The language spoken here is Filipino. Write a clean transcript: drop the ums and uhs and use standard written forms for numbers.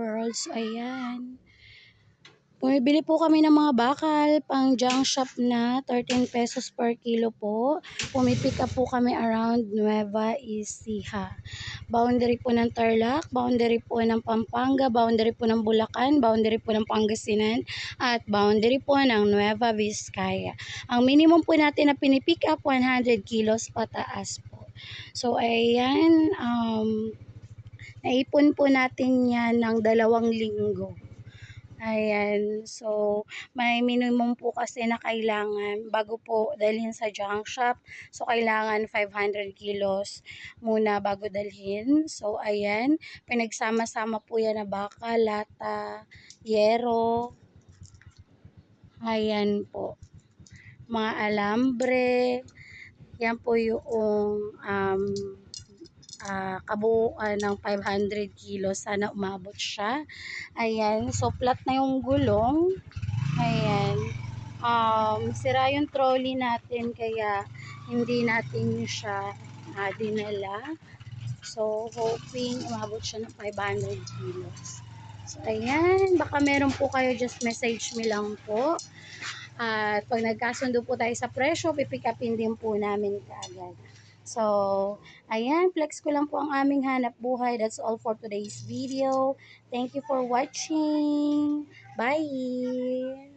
girls. Ayan. Bumibili po kami ng mga bakal pang junk shop na 13 pesos per kilo po. Pumipick up po kami around Nueva Ecija. Boundary po ng Tarlac, boundary po ng Pampanga, boundary po ng Bulacan, boundary po ng Pangasinan, at boundary po ng Nueva Vizcaya. Ang minimum po natin na pinipick up 100 kilos pataas po. So ayan, naipon po natin yan ng 2 linggo. Ayan, so may minimum po kasi na kailangan bago po dalhin sa junk shop. So kailangan 500 kilos muna bago dalhin. So ayan, pinagsama-sama po yan na baka, lata, yero. Ayan po, mga alambre. Yan po yung kabuuan ng 500 kilos. Sana umabot siya. Ayan, so flat na yung gulong. Ayan, sira yung trolley natin kaya hindi natin siya dinala. So hoping umabot siya ng 500 kilos. So ayan, baka meron po kayo, just message me lang po. At pag nagkasundo po tayo sa presyo, pipick upin din po namin kaagad. So, ayan, flex ko lang po ang aming hanap buhay. That's all for today's video. Thank you for watching. Bye!